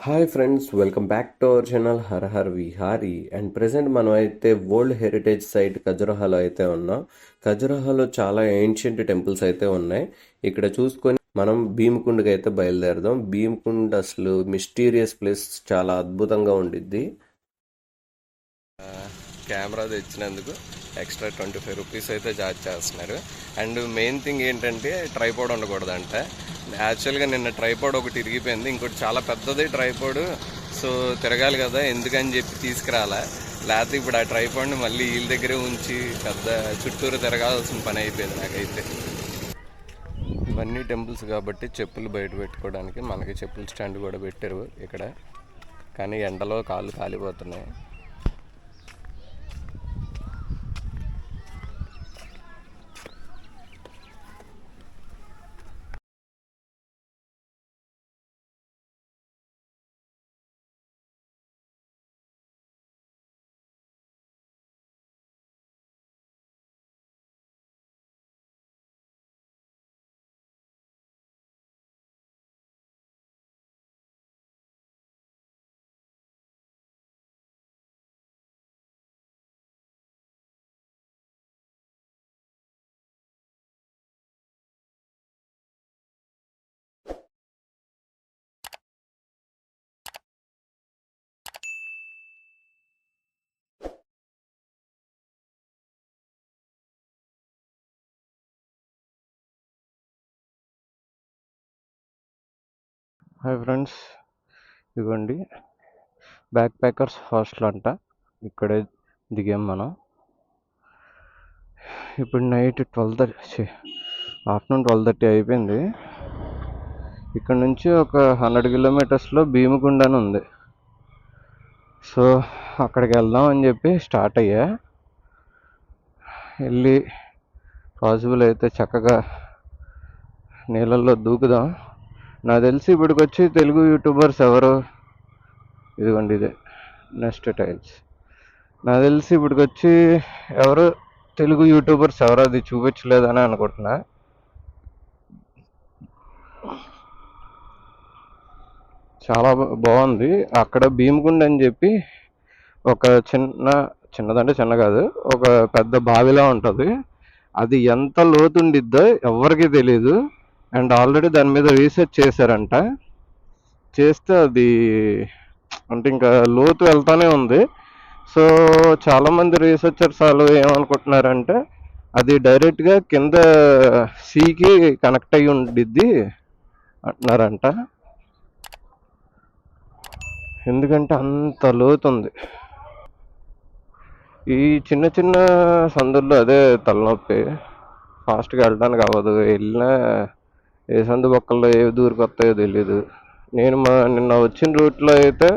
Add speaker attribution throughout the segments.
Speaker 1: Hi friends, welcome back to our channel her her Vihari. And present మనం అయితే world heritage site ఖజురహోలో అయితే ఉన్నాం. ఖజురహోలో చాలా ఏన్షియంట్ టెంపుల్స్ అయితే ఉన్నాయి. ఇక్కడ చూసుకొని మనం భీమకుండకి అయితే బయలుదేరదాం. భీమకుండ్ అసలు మిస్టీరియస్ ప్లేస్, చాలా అద్భుతంగా ఉండిద్ది. కెమెరా తెచ్చినందుకు ఎక్స్ట్రా 25 రూపీస్ అయితే చార్జ్ చేస్తున్నారు. అండ్ మెయిన్ థింగ్ ఏంటంటే ట్రైపాడ్ ఉండకూడదంట. యాక్చువల్గా నిన్న ట్రైపాడ్ ఒకటి ఇరిగిపోయింది, ఇంకోటి చాలా పెద్దది ట్రైపాడ్. సో తిరగాలి కదా, ఎందుకని చెప్పి తీసుకురాలా. లేకపోతే ఇప్పుడు ఆ ట్రైపాడ్ని మళ్ళీ వీళ్ళ దగ్గరే ఉంచి పెద్ద చుట్టూరు తిరగాల్సిన పని అయిపోయింది నాకైతే. ఇవన్నీ టెంపుల్స్ కాబట్టి చెప్పులు బయట పెట్టుకోవడానికి మనకి చెప్పుల స్టాండ్ కూడా పెట్టారు ఇక్కడ. కానీ ఎండలో కాళ్ళు కాలిపోతున్నాయి. హాయ్ ఫ్రెండ్స్, ఇదిగోండి బ్యాక్ ప్యాకర్స్ హాస్టల్ అంట. ఇక్కడే దిగాం మనం. ఇప్పుడు నైట్ 12:30, ఆఫ్టర్నూన్ 12:30 అయిపోయింది. ఇక్కడ నుంచి ఒక 100 కిలోమీటర్స్లో భీమకుండ అని ఉంది. సో అక్కడికి వెళ్దాం అని చెప్పి స్టార్ట్ అయ్యా. వెళ్ళి పాసిబుల్ అయితే చక్కగా నీళ్ళల్లో దూకుదాం. నాకు తెలిసి ఇప్పటికొచ్చి తెలుగు యూట్యూబర్స్ ఎవరు, ఇదిగోండి ఇదే నెక్స్ట్ టైల్స్. నాకు తెలిసి ఇప్పటికొచ్చి ఎవరు తెలుగు యూట్యూబర్స్ ఎవరు అది చూపించలేదని అనుకుంటున్నా. చాలా బాగుంది. అక్కడ భీమకుండ అని చెప్పి ఒక చిన్నదంటే చిన్న కాదు, ఒక పెద్ద బావిలా ఉంటుంది. అది ఎంత లోతుండిద్దో ఎవరికి తెలీదు. అండ్ ఆల్రెడీ దాని మీద రీసెర్చ్ చేశారంట. చేస్తే అది అంటే ఇంకా లోతు వెళ్తానే ఉంది. సో చాలామంది రీసెర్చర్స్ వాళ్ళు ఏమనుకుంటున్నారంటే అది డైరెక్ట్గా కింద సీకి కనెక్ట్ అయ్యి ఉండిద్ది అంటున్నారంట. ఎందుకంటే అంత లోతు ఉంది. ఈ చిన్న చిన్న సందుల్లో అదే తలనొప్పి. ఫాస్ట్గా వెళ్ళడానికి అవ్వదు. వెళ్ళినా ఏ సందు బొక్కల్లో ఏ దూరికొస్తాయో తెలీదు. నేను నిన్న వచ్చిన రూట్లో అయితే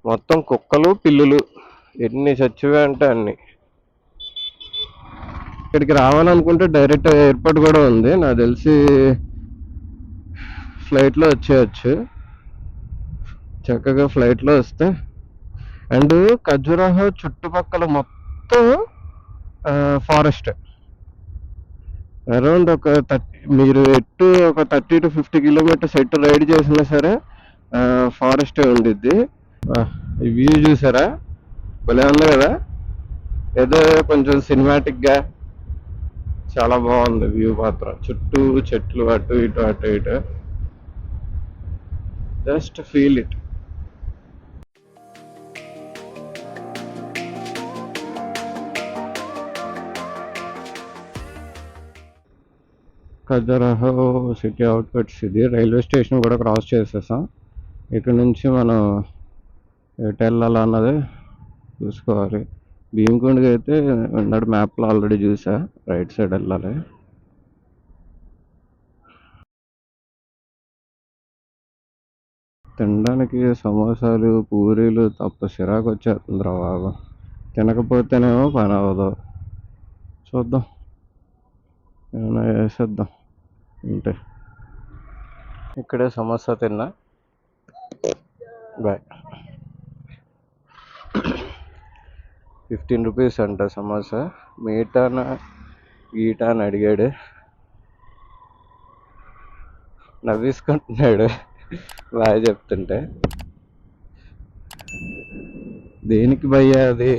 Speaker 1: మొత్తం కుక్కలు పిల్లులు ఎన్ని చచ్చివే అంటే అన్ని. ఇక్కడికి రావాలనుకుంటే డైరెక్ట్ ఎయిర్పోర్ట్ కూడా ఉంది. నాకు తెలిసి ఫ్లైట్లో వచ్చేయచ్చు. చక్కగా ఫ్లైట్లో వస్తే. అండ్ ఖజురాహో చుట్టుపక్కల మొత్తం ఫారెస్ట్. అరౌండ్ ఒక 30, మీరు ఒక 30 to 50 కిలోమీటర్స్ ఎటు రైడ్ చేసినా సరే ఫారెస్టే ఉండిద్ది. ఈ వ్యూ చూసారా, భలే ఉంది కదా. ఏదో కొంచెం సినిమాటిక్గా చాలా బాగుంది వ్యూ మాత్రం. చుట్టూ చెట్లు అటు ఇటు అటు ఇటు. Just feel it. Khajuraho city అవుట్కట్స్. ఇది రైల్వే స్టేషన్ కూడా క్రాస్ చేసేసాం. ఇక్కడ నుంచి మనం ఎటు వెళ్ళాలన్నది చూసుకోవాలి. భీమకుండకి అయితే ఉన్నాడు మ్యాప్లో ఆల్రెడీ చూసా, రైట్ సైడ్ వెళ్ళాలి. తినడానికి సమోసాలు పూరీలు తప్ప సిరాకు వచ్చేస్తుంది రా బాబు. తినకపోతేనేమో పని అవ్వదు. చూద్దాం, ఏమైనా వేసేద్దాం. అంటే ఇక్కడే సమోసా తిన్నా. బాయ్. 15 రూపీస్ అంట సమోసా. మీటానా గీటా అని అడిగాడు, నవ్వేసుకుంటున్నాడు బాగా చెప్తుంటే. దేనికి భయ్యా అది?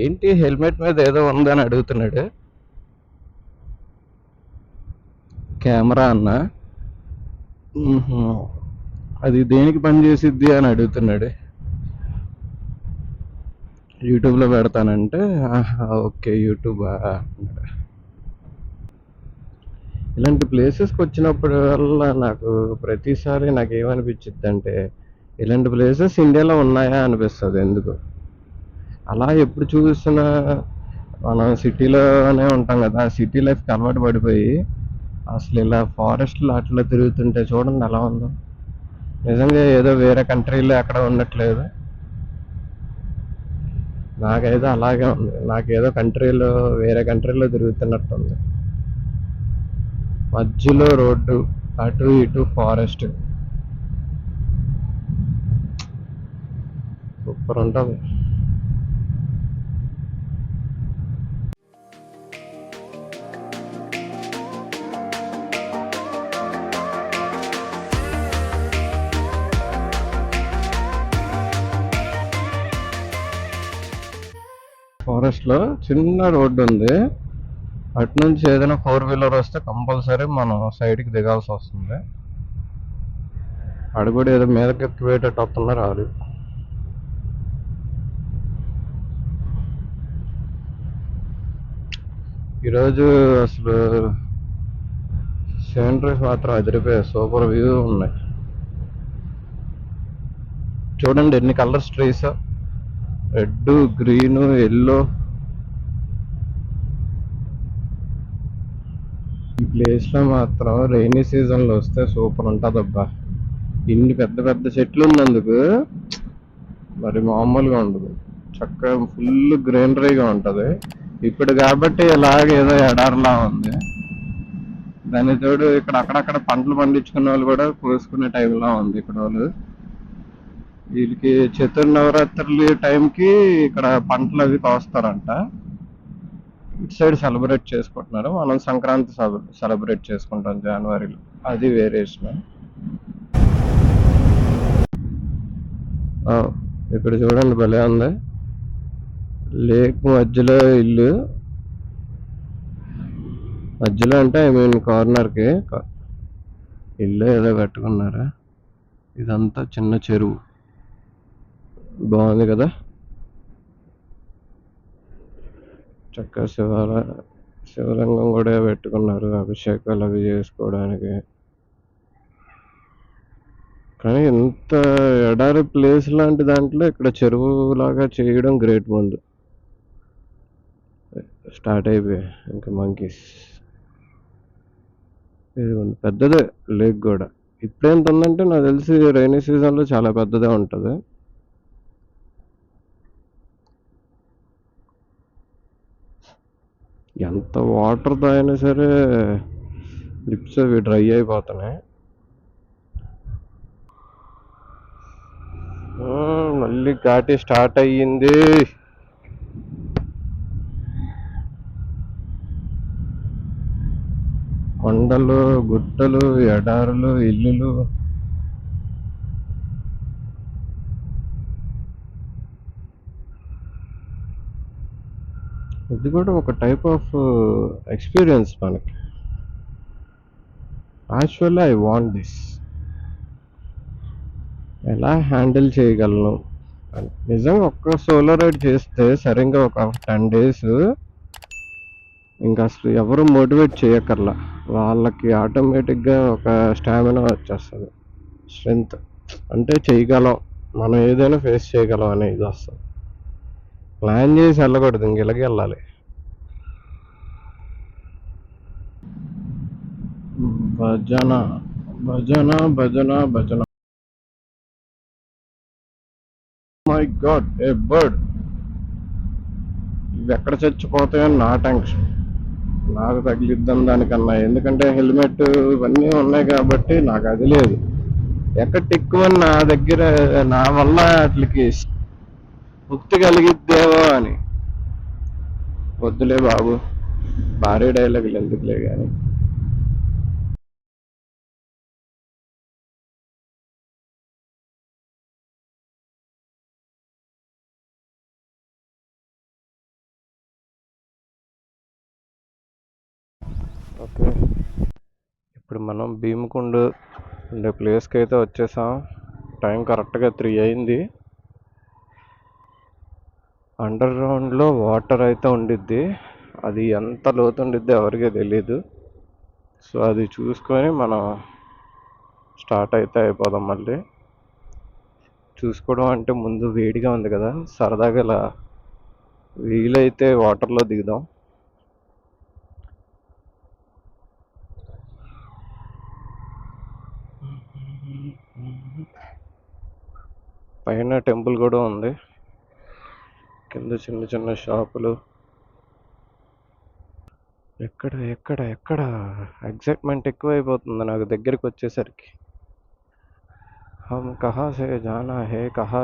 Speaker 1: ఏంటి హెల్మెట్ మీద ఏదో ఉందని అడుగుతున్నాడు. కెమెరా అన్న. మ్హూ. అది దేనికి పని చేసిద్ది అని అడుగుతున్నాడు. యూట్యూబ్లో పెడతానంటే ఆహా, ఓకే యూట్యూబా అన్నాడు. ఇలాంటి ప్లేసెస్కి వచ్చినప్పుడల్లా నాకు ప్రతిసారి నాకు ఏమనిపించిద్ది అంటే, ఇలాంటి ప్లేసెస్ ఇండియాలో ఉన్నాయా అనిపిస్తుంది ఎందుకు. అలా ఎప్పుడు చూసినా మనం సిటీలోనే ఉంటాం కదా, సిటీ లైఫ్కి అలవాటు పడిపోయి అసలు ఇలా ఫారెస్ట్లో అట్లా తిరుగుతుంటే చూడండి ఎలా ఉందో. నిజంగా ఏదో వేరే కంట్రీలో ఎక్కడ ఉండట్లేదు. నాకైతే అలాగే ఉంది. నాకేదో కంట్రీలో వేరే కంట్రీలో తిరుగుతున్నట్టుంది. మధ్యలో రోడ్డు, అటు ఇటు ఫారెస్ట్, సూపర్ ఉంటుంది. ఫారెస్ట్లో చిన్న రోడ్డు ఉంది. అటు నుంచి ఏదైనా 4 వీలర్ వస్తే కంపల్సరీ మనం సైడ్కి దిగాల్సి వస్తుంది. అడు కూడా ఏదో మీదకి ఎక్కిపోయేటట్టు వస్తున్నారు రాదు. ఈరోజు అసలు సీనరీస్ మాత్రం అదిరిపోయాయి, సూపర్ వ్యూ ఉన్నాయి. చూడండి ఎన్ని colours trees, red, green, yellow. ఈ ప్లేస్లో మాత్రం రైనీ సీజన్లో వస్తే సూపర్ ఉంటుంది అబ్బా. ఇన్ని పెద్ద పెద్ద చెట్లు ఉన్నందుకు మరి మామూలుగా ఉండదు. చక్కగా ఫుల్ గ్రీనరీగా ఉంటుంది. ఇప్పుడు కాబట్టి ఇలాగేదో ఎడారిలా ఉంది. దాని తోడు ఇక్కడ అక్కడక్కడ పంటలు పండించుకునే వాళ్ళు కూడా కోసుకునే టైంలో ఉంది ఇక్కడ వాళ్ళు. వీళ్ళకి చతుర్నవరాత్రుల టైంకి ఇక్కడ పంటలు అవి కోస్తారంట. ఇటు సైడ్ సెలబ్రేట్ చేసుకుంటున్నారు, మనం సంక్రాంతి సెలబ్రేట్ చేసుకుంటాం జనవరిలో. అది వేరియేషన్. ఇక్కడ చూడండి భలే ఉంది. లేక్ మధ్యలో ఇల్లు, మధ్యలో అంటే ఐ మీన్ కార్నర్కి ఇల్లు ఏదో కట్టుకున్నారా. ఇదంతా చిన్న చెరువు, బాగుంది కదా. చక్కగా శివలింగం కూడా పెట్టుకున్నారు అభిషేకాలు అవి చేసుకోవడానికి. కానీ ఇంత ఎడారి ప్లేస్ లాంటి దాంట్లో ఇక్కడ చెరువు లాగా చేయడం గ్రేట్. ముందు స్టార్ట్ అయిపోయాయి ఇంకా మంకీస్. ఇది పెద్దదే లేక్ కూడా. ఇప్పుడేంత ఉందంటే నాకు తెలిసి రైనీ సీజన్లో చాలా పెద్దదే ఉంటుంది. ఎంత వాటర్ తాగినా సరే లిప్స్ అవి డ్రై అయిపోతున్నాయి. మళ్ళీ ఘాటి స్టార్ట్ అయ్యింది. కొండలు, గుట్టలు, ఎడారులు, ఇల్లులు. ఇది కూడా ఒక టైప్ ఆఫ్ ఎక్స్పీరియన్స్ మనకి. Actually I want this. ఎలా హ్యాండిల్ చేయగలను అని నిజంగా ఒక్క సోలో రైడ్ చేస్తే సరిగ్గా ఒక 10 days ఇంకా అసలు ఎవరు మోటివేట్ చేయక్కర్లా. వాళ్ళకి ఆటోమేటిక్గా ఒక స్టామినా వచ్చేస్తుంది, స్ట్రెంగ్త్. అంటే చేయగలం, మనం ఏదైనా ఫేస్ చేయగలం అనే ఇది వస్తుంది. ప్లాన్ చేసి వెళ్ళకూడదు, ఇంక ఇలాగే వెళ్ళాలి. భజన భజన భజన భజన. My God, A bird. ఇవి ఎక్కడ చచ్చిపోతాయని నా టెన్షన్. నాకు తగిలిద్దాం దానికన్నా, ఎందుకంటే హెల్మెట్ ఇవన్నీ ఉన్నాయి కాబట్టి నాకు అది లేదు. ఎక్కడ టిక్కుమని నా దగ్గర నా వల్ల వాటికి ముక్తి కలిగిద్దేమో అని. వద్దులే బాబు, భారీ డైలాగులు ఎందుకులే కానీ. ఓకే, ఇప్పుడు మనం భీమకుండ్ ఉండే ప్లేస్కి అయితే వచ్చేసాం. టైం కరెక్ట్గా 3 అయింది. అండర్ గ్రౌండ్లో వాటర్ అయితే ఉండిద్ది. అది ఎంత లోతు ఉండిద్ది ఎవరికీ తెలీదు. సో అది చూసుకొని మనం స్టార్ట్ అయితే అయిపోదాం. మళ్ళీ చూసుకోవడం అంటే ముందు వేడిగా ఉంది కదా, సరదాగా ఇలా వీలైతే వాటర్లో దిగుదాం. పైన టెంపుల్ కూడా ఉంది, కింద చిన్న చిన్న షాపులు. ఎక్కడ ఎక్కడ ఎక్కడ ఎగ్జైట్మెంట్ ఎక్కువైపోతుంది నాకు దగ్గరికి వచ్చేసరికి. హమ్ కహా సే జానా హే కహా.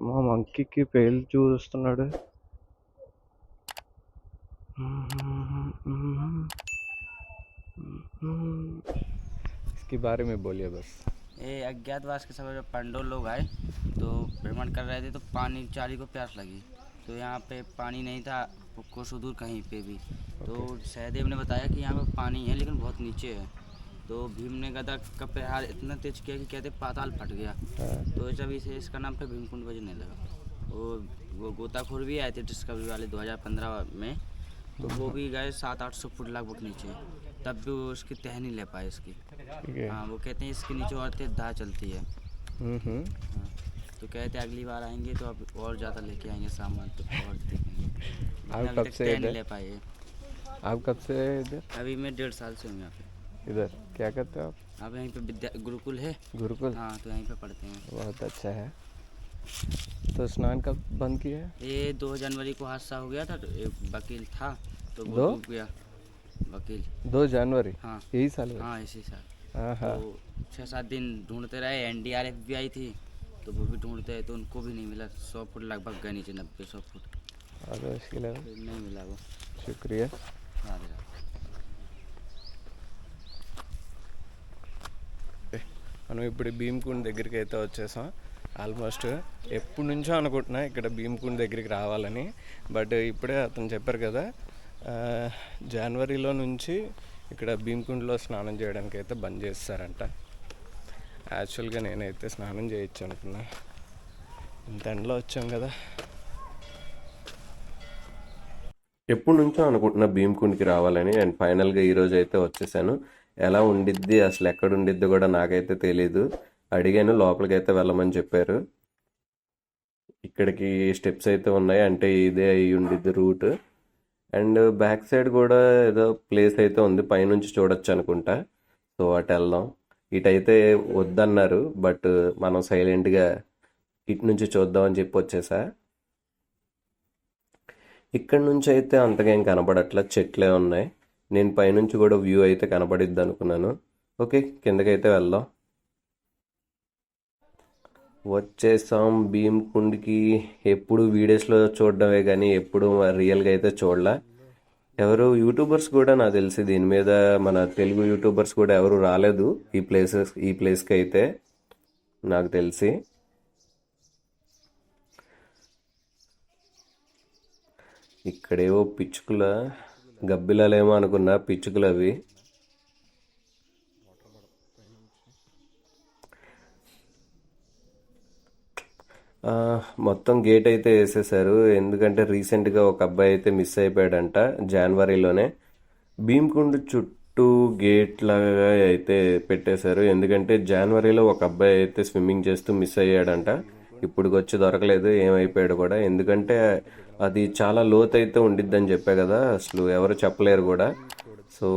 Speaker 1: మా మంకీకి పేలు చూస్తున్నాడు. इसके बारे में बोलिए बस।
Speaker 2: ये अज्ञातवास के समय जब पंडोल लोग आए तो भ्रमण कर रहे थे तो पानी चारी को प्यास लगी, तो यहाँ पे पानी नहीं था कुछ दूर कहीं पे भी। तो सहदेव ने बताया कि यहाँ पे पानी है लेकिन बहुत नीचे है। तो भीम ने गदा का प्रहार इतना तेज किया कि कहते पाताल फट गया। तो जब इसे इसका नाम पे भीमकुंड बजने लगा। वो गोताखोर भी आए थे डिस्कवरी वाले 2015 में, तो वो भी गए 700-800 फुट लगभग नीचे, तब भी वो उसकी तह नहीं ले पाए इसकी। हाँ, वो कहते हैं इसके नीचे और तेज दाह चलती है। हाँ, तो कहते हैं अगली बार आएंगे तो अब और ज़्यादा लेके आएंगे सामान, तो और देखेंगे।
Speaker 1: आप
Speaker 2: अभी
Speaker 1: कब
Speaker 2: तक
Speaker 1: से
Speaker 2: तह
Speaker 1: इधर?
Speaker 2: नहीं ले पाए।
Speaker 1: आप कब से इधर?
Speaker 2: अभी मैं 1.5 साल से हूँ यहाँ पे।
Speaker 1: इधर क्या करते हो आप?
Speaker 2: अब यहीं पे विद्या गुरुकुल है।
Speaker 1: गुरुकुल?
Speaker 2: हाँ, तो यहीं पे पढ़ते हैं।
Speaker 1: बहुत अच्छा है। तो स्नान कब बंद किया है?
Speaker 2: ये 2 जनवरी को हादसा हो गया था, तो एक वकील था तो वो
Speaker 1: 2
Speaker 2: डूब गया। वकील
Speaker 1: 2 जनवरी
Speaker 2: हाँ
Speaker 1: यही साल में?
Speaker 2: हाँ इसी साल।
Speaker 1: हाँ।
Speaker 2: तो 6-7 दिन ढूंढते रहे, एनडीआरएफ भी आई थी तो वो भी ढूंढते तो उनको भी नहीं मिला। 100 फुट लगभग गए नीचे, 90-100 फुट
Speaker 1: अरे मुश्किल है।
Speaker 2: फिर नहीं मिला वो।
Speaker 1: शुक्रिया।
Speaker 2: राधे राधे।
Speaker 1: మనం ఇప్పుడు భీమ్కుండ్ దగ్గరికి అయితే వచ్చేసాం. ఆల్మోస్ట్ ఎప్పటి నుంచో అనుకుంటున్నా ఇక్కడ భీమ్కుండ్ దగ్గరికి రావాలని, బట్ ఇప్పుడే అతను చెప్పారు కదా జనవరిలో నుంచి ఇక్కడ భీమ్కుండ్లో స్నానం చేయడానికి అయితే బంద్ చేస్తారంట. యాక్చువల్గా నేనైతే స్నానం చేయొచ్చు అనుకున్నా, ఇంత ఎండలో వచ్చాం కదా.
Speaker 3: ఎప్పటి నుంచో అనుకుంటున్నా భీమ్కుండ్కి రావాలని, అండ్ ఫైనల్గా ఈరోజు అయితే వచ్చేసాను. ఎలా ఉండిద్ది అసలు ఎక్కడ ఉండిద్ది కూడా నాకైతే తెలీదు. అడిగాను, లోపలికి అయితే వెళ్ళమని చెప్పారు. ఇక్కడికి స్టెప్స్ అయితే ఉన్నాయి, అంటే ఇదే అయి ఉండిద్ది రూట్. అండ్ బ్యాక్ సైడ్ కూడా ఏదో ప్లేస్ అయితే ఉంది, పైనుంచి చూడొచ్చు అనుకుంటా. సో అటు వెళ్దాం. ఇటైతే వద్దన్నారు, బట్ మనం సైలెంట్గా ఇటు నుంచి చూద్దామని చెప్పి వచ్చేసా. ఇక్కడ నుంచి అయితే అంతగా ఏం కనపడట్లా, చెట్లే ఉన్నాయి. నేను పైనుంచి కూడా వ్యూ అయితే కనపడిద్ది అనుకున్నాను. ఓకే, కిందకైతే వెళ్దాం. వచ్చేసాం భీమ్కుండ్కి. ఎప్పుడు వీడియోస్లో చూడడమే కానీ ఎప్పుడు రియల్గా అయితే చూడలే. ఎవరు యూట్యూబర్స్ కూడా నాకు తెలిసి దీని మీద, మన తెలుగు యూట్యూబర్స్ కూడా ఎవరు రాలేదు ఈ ప్లేస్కి అయితే నాకు తెలిసి. ఇక్కడేవో పిచ్చుకల గబ్బిలాలేమో అనుకున్నా, పిచ్చుకలు అవి. మొత్తం గేట్ అయితే వేసేసారు, ఎందుకంటే రీసెంట్గా ఒక అబ్బాయి అయితే మిస్ అయిపోయాడంట జనవరిలోనే. భీమ్కుండ్ చుట్టూ గేట్ లాగా అయితే పెట్టేశారు, ఎందుకంటే జనవరిలో ఒక అబ్బాయి అయితే స్విమ్మింగ్ చేస్తూ మిస్ అయ్యాడంట. ఇప్పుడు వచ్చి దొరకలేదు ఏమైపోయాడు కూడా, ఎందుకంటే అది చాలా లోతు అయితే ఉండిద్దని చెప్పా కదా, అసలు ఎవరు చెప్పలేరు కూడా. సో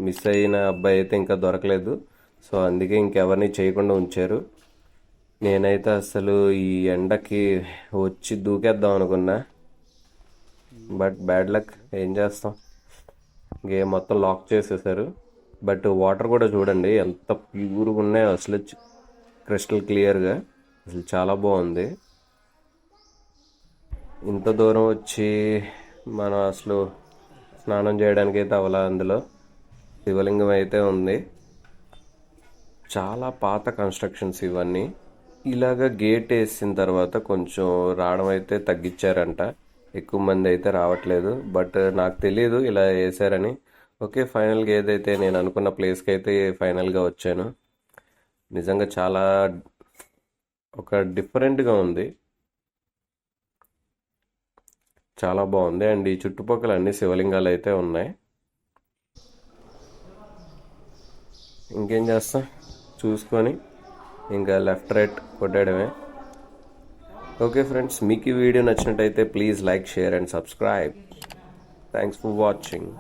Speaker 3: మిస్ అయిన అబ్బాయి అయితే ఇంకా దొరకలేదు, సో అందుకే ఇంకెవరిని చేయకుండా ఉంచారు. నేనైతే అసలు ఈ ఎండకి వచ్చి దూకేద్దాం అనుకున్నా, బట్ బ్యాడ్ లక్, ఏం చేస్తాం. గేమ్ మొత్తం లాక్ చేసేసారు. బట్ వాటర్ కూడా చూడండి ఎంత ప్యూర్గా ఉన్నాయో, అసలు క్రిస్టల్ క్లియర్గా, అసలు చాలా బాగుంది. ఇంత దూరం వచ్చి మనం అసలు స్నానం చేయడానికి అయితే అవ్వలా. అందులో శివలింగం అయితే ఉంది. చాలా పాత కన్స్ట్రక్షన్స్ ఇవన్నీ. ఇలాగ గేట్ వేసిన తర్వాత కొంచెం రావడం అయితే తగ్గించారంట, ఎక్కువ మంది అయితే రావట్లేదు. బట్ నాకు తెలియదు ఇలా వేసారని. ఓకే, ఫైనల్గా ఏదైతే నేను అనుకున్న ప్లేస్కి అయితే ఫైనల్గా వచ్చాను. నిజంగా చాలా ఒక డిఫరెంట్గా ఉంది, చాలా బాగుంది. అండ్ ఈ చుట్టుపక్కల అన్ని శివలింగాలు అయితే ఉన్నాయి. ఇంకేం చేస్తాం, చూసుకొని ఇంకా లెఫ్ట్ రైట్ కొట్టడమే. ఓకే ఫ్రెండ్స్, మీకు ఈ వీడియో నచ్చినట్టయితే please like, share and subscribe. Thanks for watching.